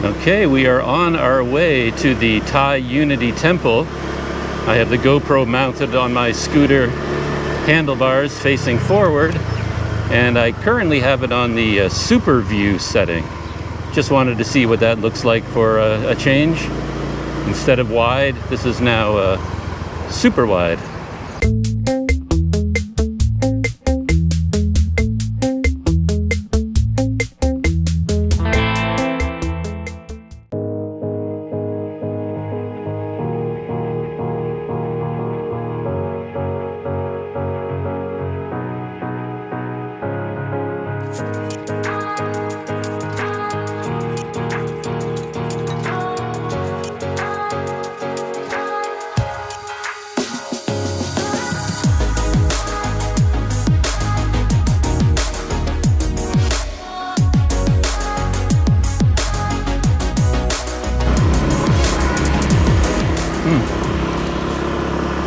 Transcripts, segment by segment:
Okay, we are on our way to the Thai Unity Temple. I have the GoPro mounted on my scooter handlebars facing forward, and I currently have it on the super view setting. Just wanted to see what that looks like for a change. Instead of wide, this is now super wide.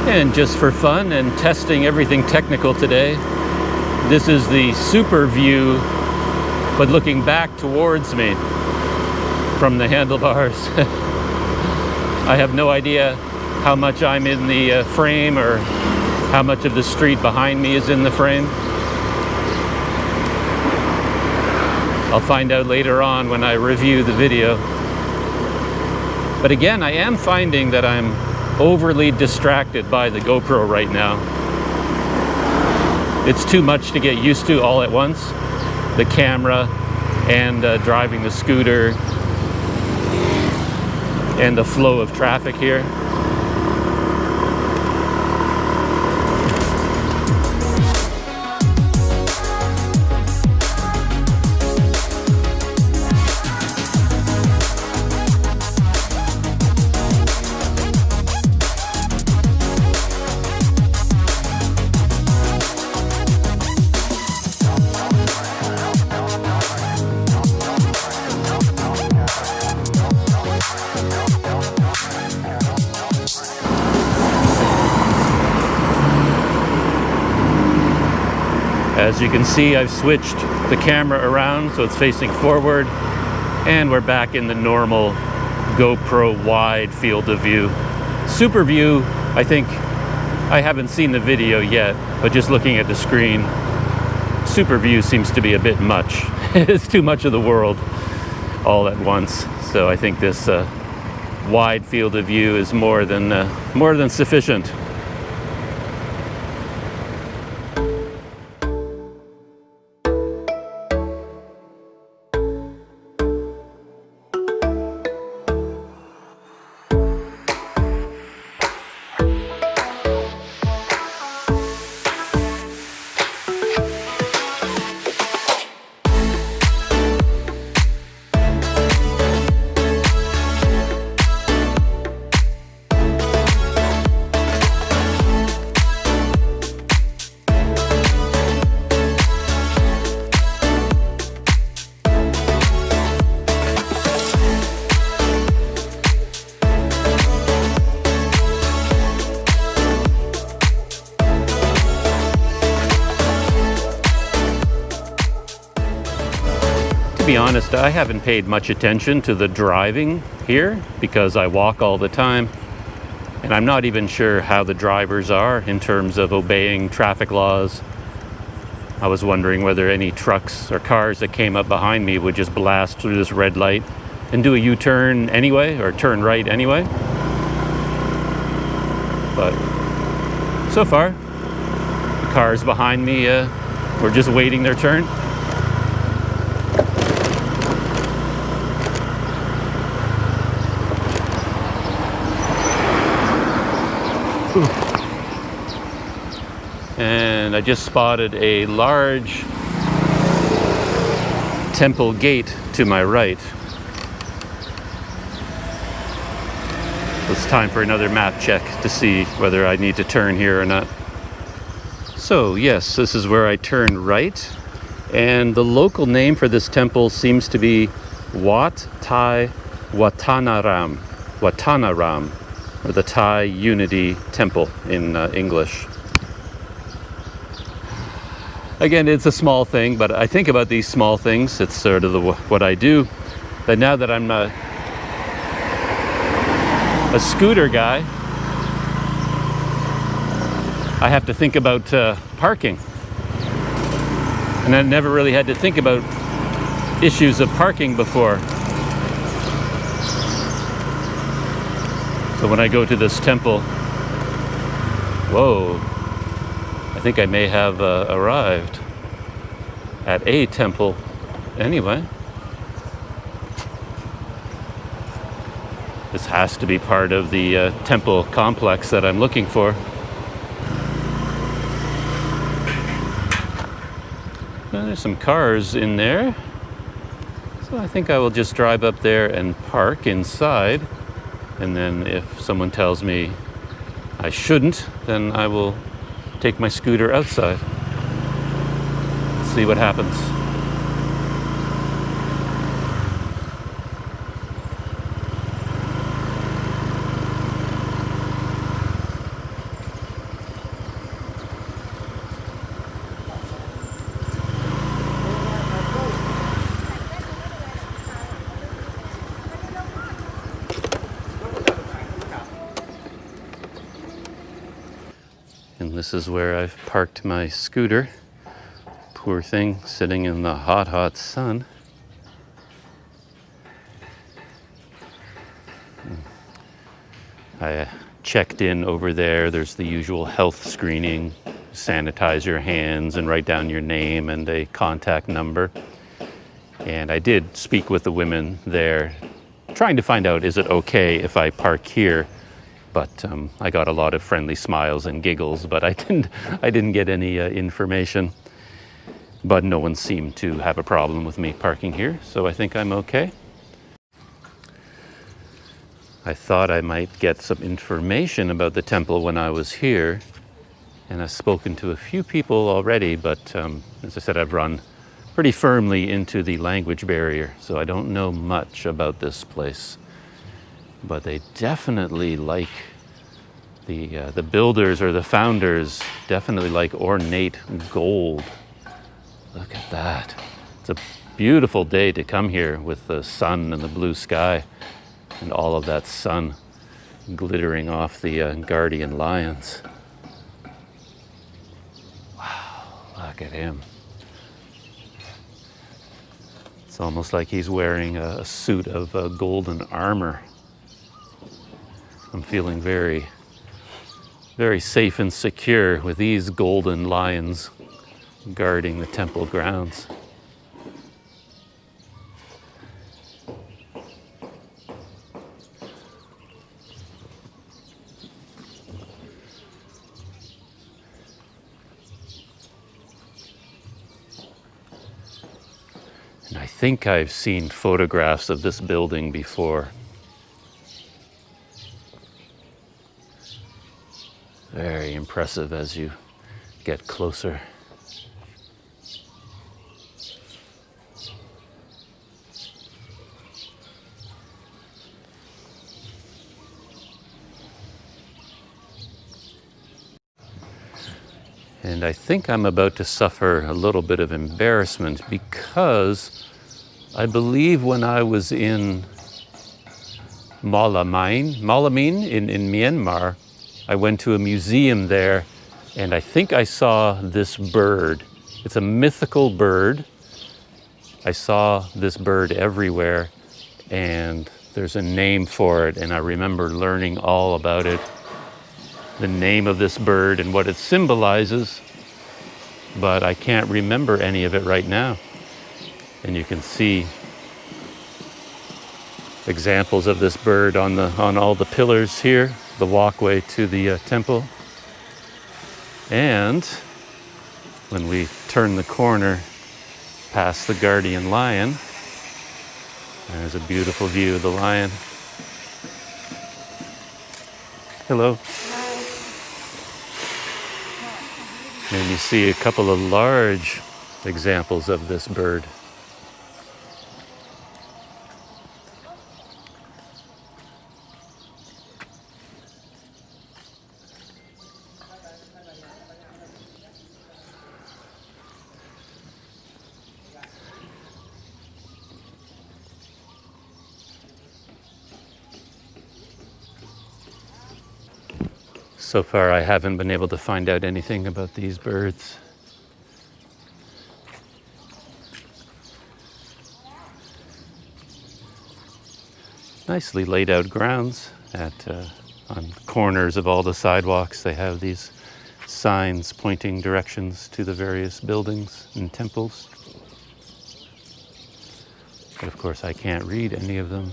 And just for fun and testing everything technical today, this is the super view, but looking back towards me from the handlebars. I have no idea how much I'm in the frame or how much of the street behind me is in the frame. I'll find out later on when I review the video. But again, I am finding that I'm overly distracted by the GoPro right now. It's too much to get used to all at once. The camera and driving the scooter and the flow of traffic here. As you can see, I've switched the camera around so it's facing forward, and we're back in the normal GoPro wide field of view. Super view, I think, I haven't seen the video yet, but just looking at the screen, super view seems to be a bit much. It's too much of the world all at once. So I think this wide field of view is more than sufficient. To be honest, I haven't paid much attention to the driving here because I walk all the time, and I'm not even sure how the drivers are in terms of obeying traffic laws. I was wondering whether any trucks or cars that came up behind me would just blast through this red light and do a U-turn anyway, or turn right anyway. But so far, the cars behind me were just waiting their turn. And I just spotted a large temple gate to my right. It's time for another map check to see whether I need to turn here or not. So yes, this is where I turn right, and the local name for this temple seems to be Wat Thai Wattanaram, or the Thai Unity Temple in English. Again, it's a small thing, but I think about these small things. It's sort of what I do. But now that I'm a scooter guy, I have to think about parking. And I never really had to think about issues of parking before. So when I go to this temple, whoa, I think I may have arrived at a temple anyway. This has to be part of the temple complex that I'm looking for. Well, there's some cars in there. So I think I will just drive up there and park inside. And then if someone tells me I shouldn't, then I will take my scooter outside. See what happens. And this is where I've parked my scooter. Poor thing, sitting in the hot, hot sun. I checked in over there. There's the usual health screening. Sanitize your hands and write down your name and a contact number. And I did speak with the women there, trying to find out, is it okay if I park here? But I got a lot of friendly smiles and giggles, but I didn't get any information. But no one seemed to have a problem with me parking here, so I think I'm okay. I thought I might get some information about the temple when I was here, and I've spoken to a few people already, but as I said, I've run pretty firmly into the language barrier, so I don't know much about this place. But they definitely like the builders or the founders definitely like ornate gold. Look at that. It's a beautiful day to come here with the sun and the blue sky and all of that sun glittering off the guardian lions. Wow, look at him. It's almost like he's wearing a suit of golden armor. I'm feeling very, very safe and secure with these golden lions guarding the temple grounds. And I think I've seen photographs of this building before. Very impressive as you get closer. And I think I'm about to suffer a little bit of embarrassment because I believe when I was in Malamine in Myanmar, I went to a museum there, and I think I saw this bird. It's a mythical bird. I saw this bird everywhere, and there's a name for it, and I remember learning all about it, the name of this bird and what it symbolizes, but I can't remember any of it right now. And you can see examples of this bird on all the pillars here, the walkway to the temple. And when we turn the corner past the guardian lion, there's a beautiful view of the lion. Hello. And you see a couple of large examples of this bird. So far, I haven't been able to find out anything about these birds. Nicely laid out grounds on corners of all the sidewalks. They have these signs pointing directions to the various buildings and temples. But of course, I can't read any of them.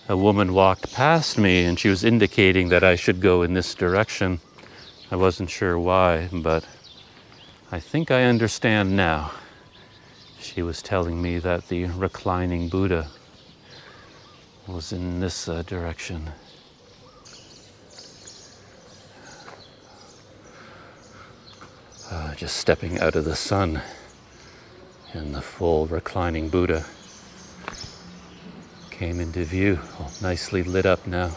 A woman walked past me and she was indicating that I should go in this direction. I wasn't sure why, but I think I understand now. She was telling me that the reclining Buddha was in this direction. Just stepping out of the sun and the full reclining Buddha came into view, all nicely lit up now.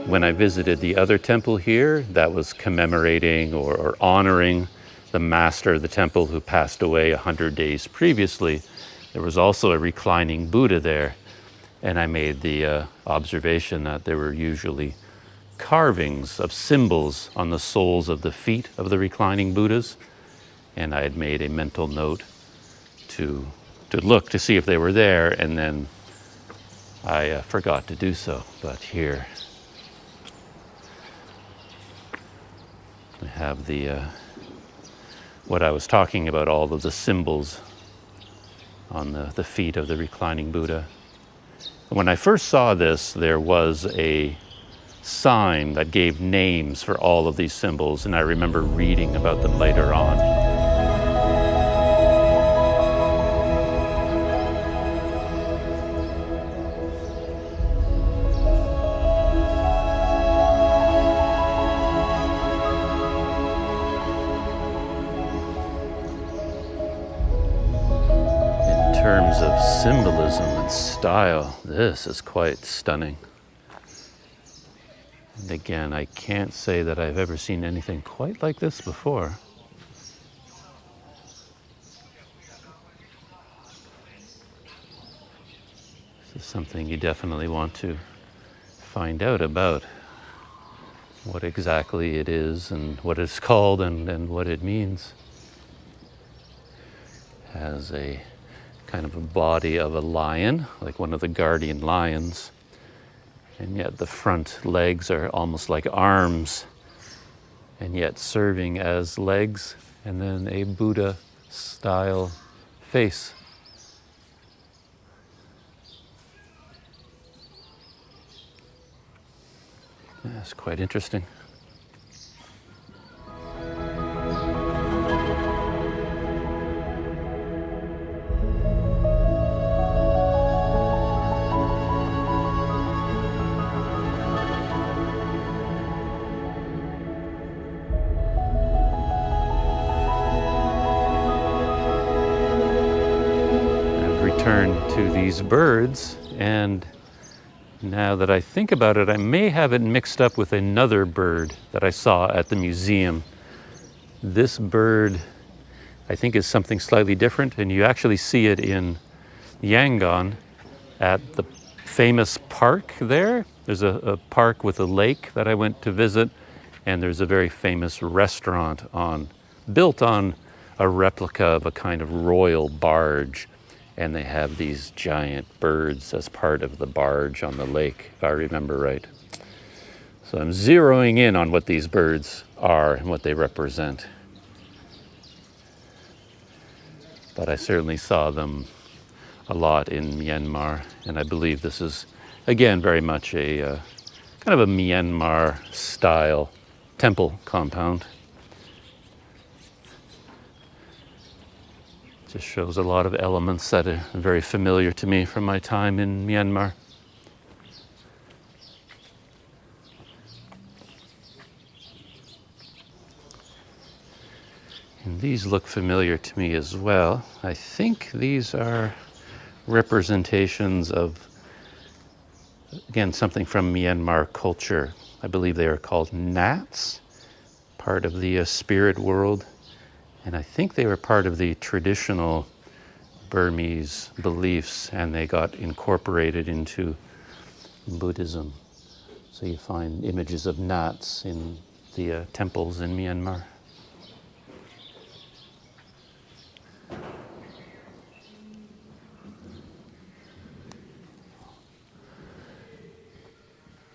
When I visited the other temple here, that was commemorating or honoring the master of the temple who passed away 100 days previously. There was also a reclining Buddha there, and I made the observation that there were usually carvings of symbols on the soles of the feet of the reclining Buddhas, and I had made a mental note to look to see if they were there, and then I forgot to do so. But here I have the what I was talking about, all of the symbols on the feet of the reclining Buddha. When I first saw this, there was a sign that gave names for all of these symbols, and I remember reading about them later on. In terms of symbolism and style, this is quite stunning. And again, I can't say that I've ever seen anything quite like this before. This is something you definitely want to find out about, what exactly it is and what it's called and what it means. It has a kind of a body of a lion, like one of the guardian lions, and yet the front legs are almost like arms, and yet serving as legs, and then a Buddha-style face. That's quite interesting. return to these birds, and now that I think about it, I may have it mixed up with another bird that I saw at the museum. This bird, I think, is something slightly different, and you actually see it in Yangon at the famous park there. There's a park with a lake that I went to visit, and there's a very famous restaurant built on a replica of a kind of royal barge, and they have these giant birds as part of the barge on the lake, if I remember right. So I'm zeroing in on what these birds are and what they represent. But I certainly saw them a lot in Myanmar, and I believe this is, again, very much a kind of a Myanmar style temple compound. Just shows a lot of elements that are very familiar to me from my time in Myanmar. And these look familiar to me as well. I think these are representations of, again, something from Myanmar culture. I believe they are called gnats, part of the spirit world. And I think they were part of the traditional Burmese beliefs, and they got incorporated into Buddhism. So you find images of gnats in the temples in Myanmar.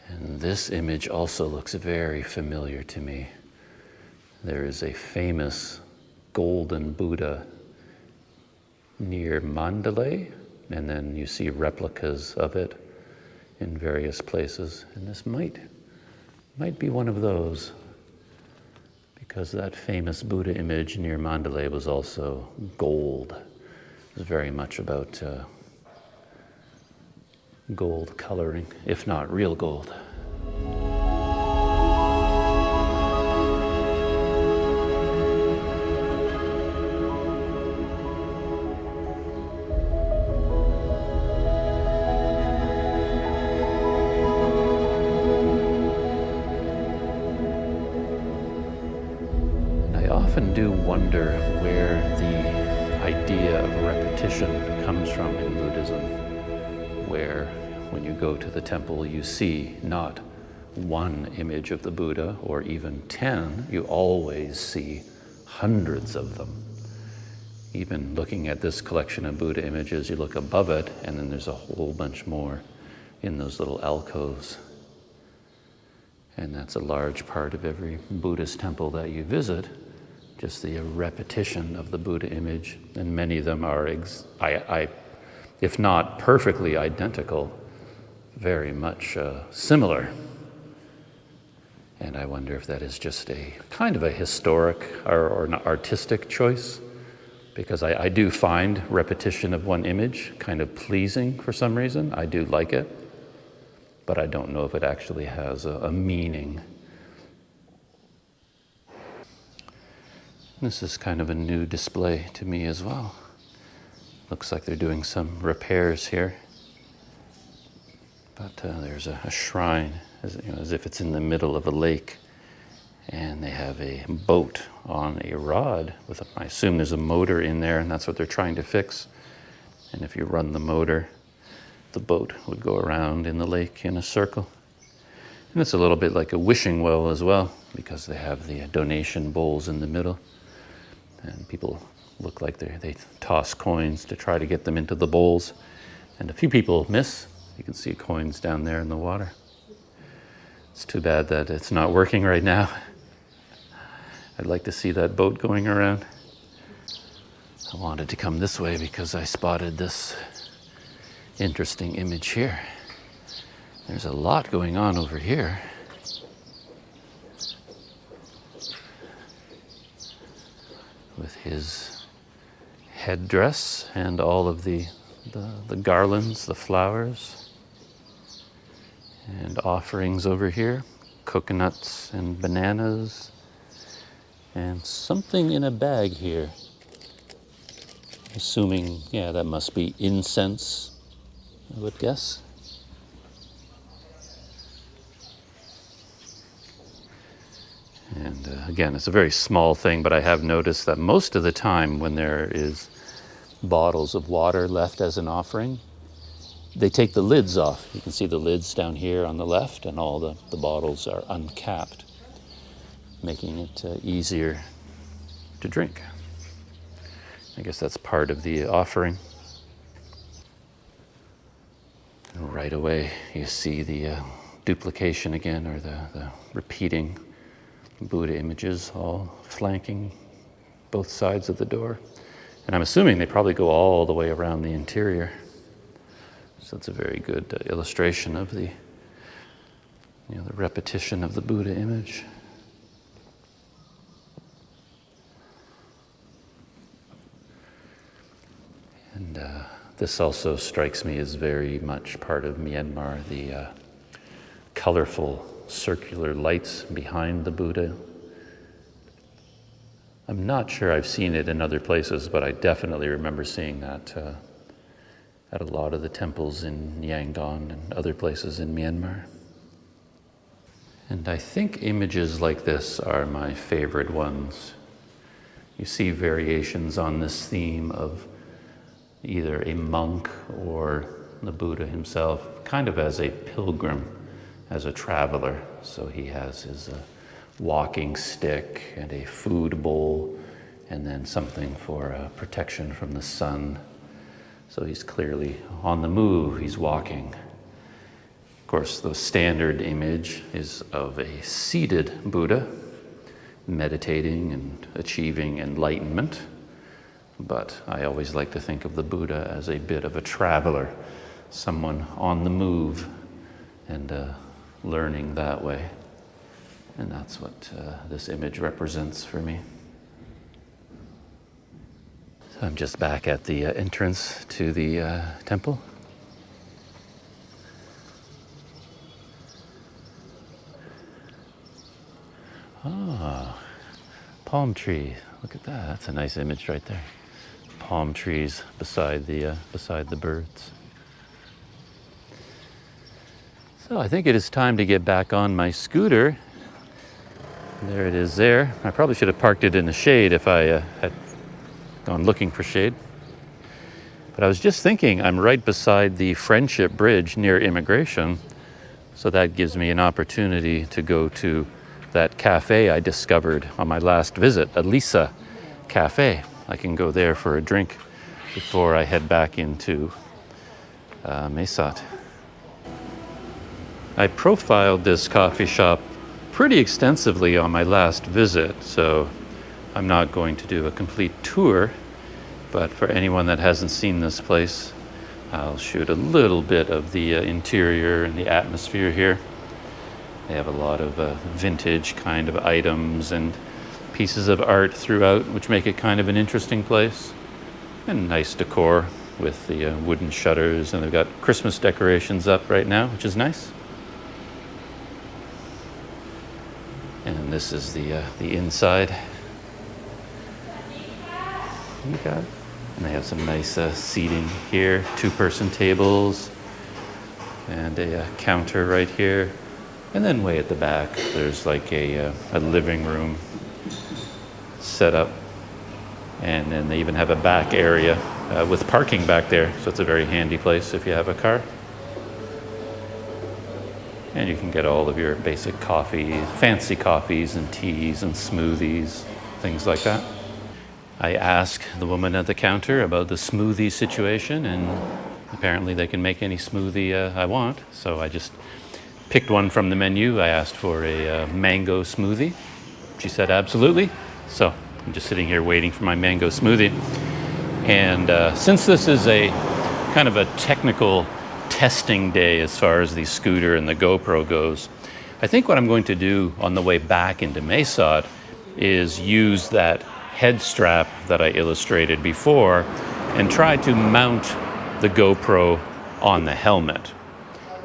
And this image also looks very familiar to me. There is a famous golden Buddha near Mandalay, and then you see replicas of it in various places. And this might be one of those, because that famous Buddha image near Mandalay was also gold. It was very much about gold coloring, if not real gold. I often do wonder where the idea of repetition comes from in Buddhism, where when you go to the temple you see not one image of the Buddha or even 10, you always see hundreds of them. Even looking at this collection of Buddha images, you look above it and then there's a whole bunch more in those little alcoves. And that's a large part of every Buddhist temple that you visit. Just the repetition of the Buddha image, and many of them are, if not perfectly identical, very much similar. And I wonder if that is just a kind of a historic or an artistic choice, because I do find repetition of one image kind of pleasing for some reason. I do like it, but I don't know if it actually has a meaning. This is kind of a new display to me as well. Looks like they're doing some repairs here. But there's a shrine, as if it's in the middle of a lake. And they have a boat on a rod with, I assume there's a motor in there, and that's what they're trying to fix. And if you run the motor, the boat would go around in the lake in a circle. And it's a little bit like a wishing well as well, because they have the donation bowls in the middle. And people look like they toss coins to try to get them into the bowls. And a few people miss. You can see coins down there in the water. It's too bad that it's not working right now. I'd like to see that boat going around. I wanted to come this way because I spotted this interesting image here. There's a lot going on over here. With his headdress and all of the garlands, the flowers, and offerings over here, coconuts and bananas, and something in a bag here. Assuming, yeah, that must be incense, I would guess. And again, it's a very small thing, but I have noticed that most of the time when there is bottles of water left as an offering, they take the lids off. You can see the lids down here on the left, and all the bottles are uncapped, making it easier to drink. I guess that's part of the offering. And right away, you see the duplication again, or the repeating Buddha images all flanking both sides of the door. And I'm assuming they probably go all the way around the interior. So it's a very good illustration of the repetition of the Buddha image. And this also strikes me as very much part of Myanmar, the colorful circular lights behind the Buddha. I'm not sure I've seen it in other places, but I definitely remember seeing that at a lot of the temples in Yangon and other places in Myanmar. And I think images like this are my favorite ones. You see variations on this theme of either a monk or the Buddha himself, kind of as a pilgrim, as a traveler. So he has his walking stick and a food bowl, and then something for protection from the sun. So he's clearly on the move, he's walking. Of course, the standard image is of a seated Buddha, meditating and achieving enlightenment. But I always like to think of the Buddha as a bit of a traveler, someone on the move and learning that way. And that's what this image represents for me. So I'm just back at the entrance to the temple. Ah, palm tree. Look at that. That's a nice image right there. Palm trees beside the birds. So I think it is time to get back on my scooter. There it is there. I probably should have parked it in the shade if I had gone looking for shade. But I was just thinking, I'm right beside the Friendship Bridge near immigration. So that gives me an opportunity to go to that cafe I discovered on my last visit, Elisa Cafe. I can go there for a drink before I head back into Mae Sot. I profiled this coffee shop pretty extensively on my last visit, so I'm not going to do a complete tour, but for anyone that hasn't seen this place, I'll shoot a little bit of the interior and the atmosphere here. They have a lot of vintage kind of items and pieces of art throughout, which make it kind of an interesting place. And nice decor with the wooden shutters, and they've got Christmas decorations up right now, which is nice. And this is the inside. You got it. And they have some nice seating here, two-person tables, and a counter right here. And then way at the back, there's like a living room set up. And then they even have a back area with parking back there. So it's a very handy place if you have a car. And you can get all of your basic coffee, fancy coffees and teas and smoothies, things like that. I asked the woman at the counter about the smoothie situation, and apparently they can make any smoothie I want. So I just picked one from the menu. I asked for a mango smoothie. She said absolutely. So I'm just sitting here waiting for my mango smoothie. And since this is a kind of a technical testing day as far as the scooter and the GoPro goes, I think what I'm going to do on the way back into Mae Sot is use that head strap that I illustrated before and try to mount the GoPro on the helmet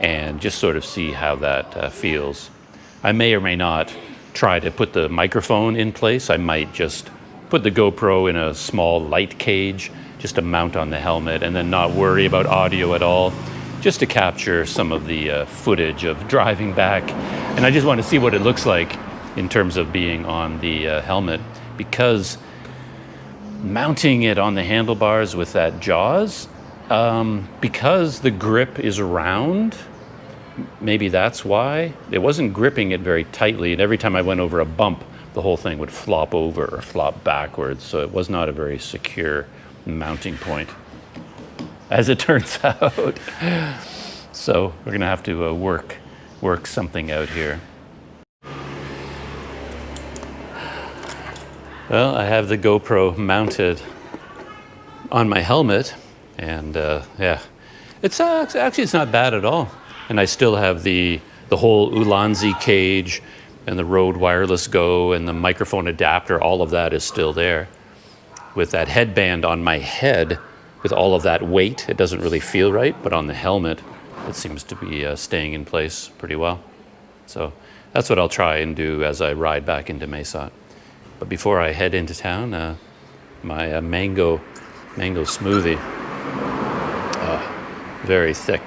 and just sort of see how that feels. I may or may not try to put the microphone in place. I might just put the GoPro in a small light cage just to mount on the helmet and then not worry about audio at all, just to capture some of the footage of driving back. And I just want to see what it looks like in terms of being on the helmet, because mounting it on the handlebars with that jaws, because the grip is round, maybe that's why. It wasn't gripping it very tightly, and every time I went over a bump, the whole thing would flop over or flop backwards, so it was not a very secure mounting point, as it turns out. So we're gonna have to work something out here. Well, I have the GoPro mounted on my helmet, and yeah, it's actually it's not bad at all. And I still have the whole Ulanzi cage and the Rode Wireless Go and the microphone adapter. All of that is still there. With that headband on my head, with all of that weight, it doesn't really feel right, but on the helmet, it seems to be staying in place pretty well. So that's what I'll try and do as I ride back into Mae Sot. But before I head into town, my mango smoothie, very thick.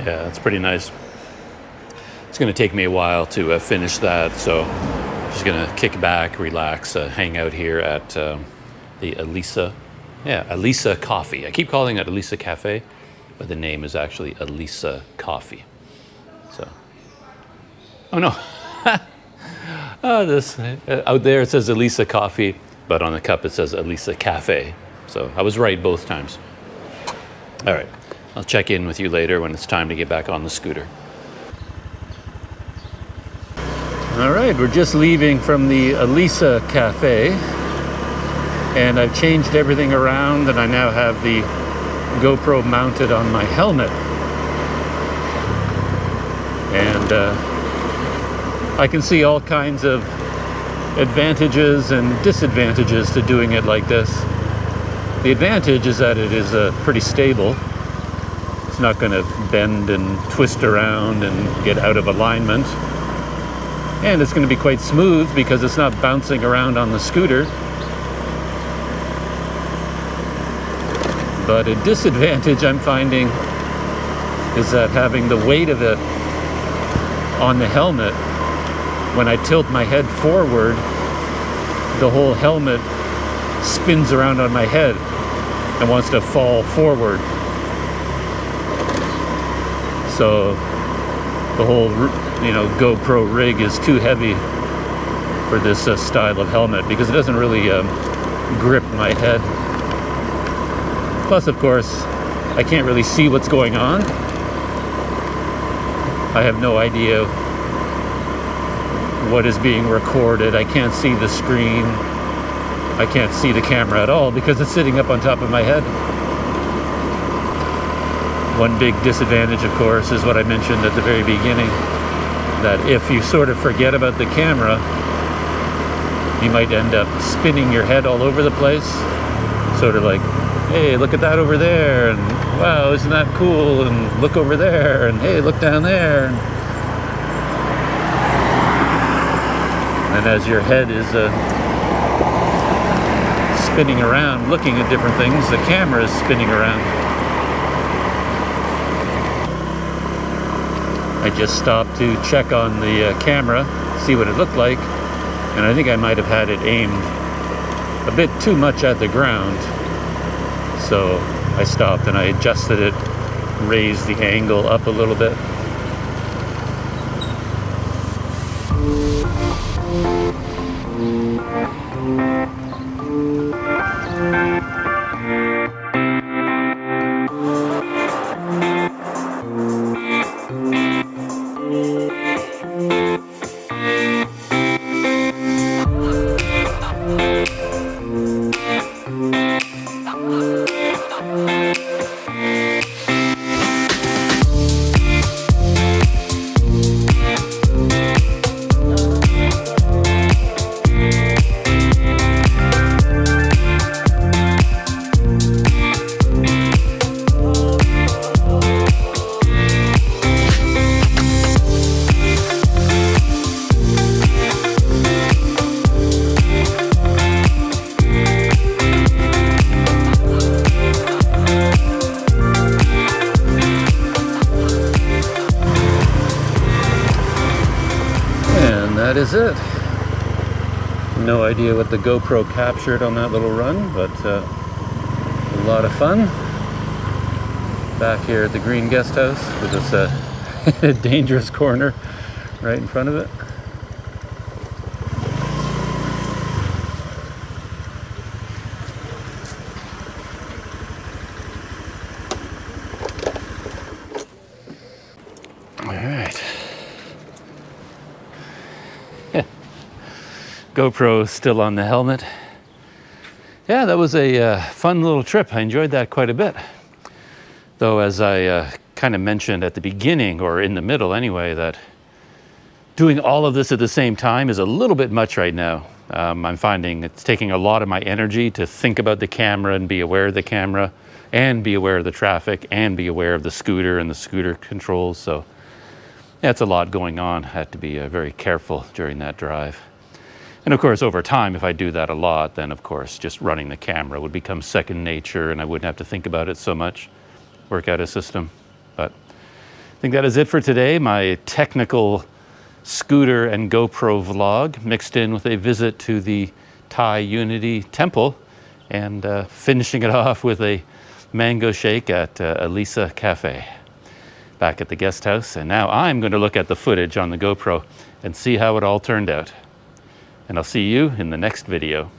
Yeah, it's pretty nice. It's going to take me a while to finish that, so I'm just going to kick back, relax, hang out here at the Elisa Coffee. I keep calling it Elisa Cafe, but the name is actually Elisa Coffee. So, oh no, this out there it says Elisa Coffee, but on the cup it says Elisa Cafe. So I was right both times. All right, I'll check in with you later when it's time to get back on the scooter. All right, we're just leaving from the Elisa Cafe, and I've changed everything around, and I now have the GoPro mounted on my helmet. And I can see all kinds of advantages and disadvantages to doing it like this. The advantage is that it is pretty stable. It's not going to bend and twist around and get out of alignment. And it's going to be quite smooth because it's not bouncing around on the scooter. But a disadvantage I'm finding is that having the weight of it on the helmet, when I tilt my head forward, the whole helmet spins around on my head and wants to fall forward. So the whole, GoPro rig is too heavy for this style of helmet because it doesn't really grip my head. Plus, of course, I can't really see what's going on. I have no idea what is being recorded. I can't see the screen. I can't see the camera at all because it's sitting up on top of my head. One big disadvantage, of course, is what I mentioned at the very beginning, that if you sort of forget about the camera, you might end up spinning your head all over the place, sort of like, hey, look at that over there, and wow, isn't that cool, and look over there, and hey, look down there. And as your head is spinning around, looking at different things, the camera is spinning around. I just stopped to check on the camera, see what it looked like, and I think I might have had it aimed a bit too much at the ground. So I stopped and I adjusted it, raised the angle up a little bit. that is it. No idea what the GoPro captured on that little run, but a lot of fun. Back here at the Green Guest House with this dangerous corner right in front of it. All right. GoPro still on the helmet. Yeah, that was a fun little trip. I enjoyed that quite a bit. Though, as I kind of mentioned at the beginning, or in the middle anyway, that doing all of this at the same time is a little bit much right now. I'm finding it's taking a lot of my energy to think about the camera and be aware of the camera and be aware of the traffic and be aware of the scooter and the scooter controls. So yeah, it's a lot going on. I had to be very careful during that drive. And of course, over time, if I do that a lot, then of course, just running the camera would become second nature and I wouldn't have to think about it so much, work out a system. But I think that is it for today. My technical scooter and GoPro vlog mixed in with a visit to the Thai Unity Temple and finishing it off with a mango shake at Elisa Cafe back at the guest house. And now I'm going to look at the footage on the GoPro and see how it all turned out. And I'll see you in the next video.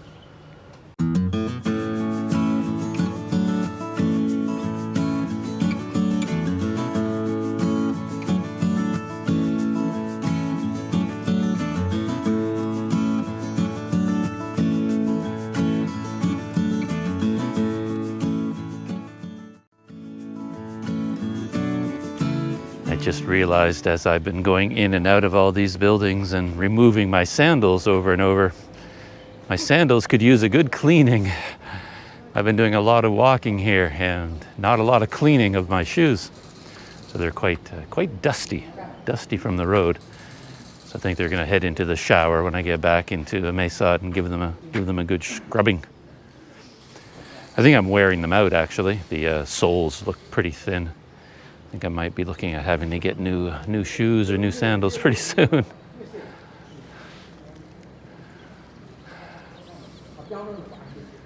I just realized as I've been going in and out of all these buildings and removing my sandals over and over, my sandals could use a good cleaning. I've been doing a lot of walking here and not a lot of cleaning of my shoes. So they're quite dusty from the road. So I think they're gonna head into the shower when I get back into the Mae Sot and give them a good scrubbing. I think I'm wearing them out actually. The soles look pretty thin. I think I might be looking at having to get new shoes or new sandals pretty soon.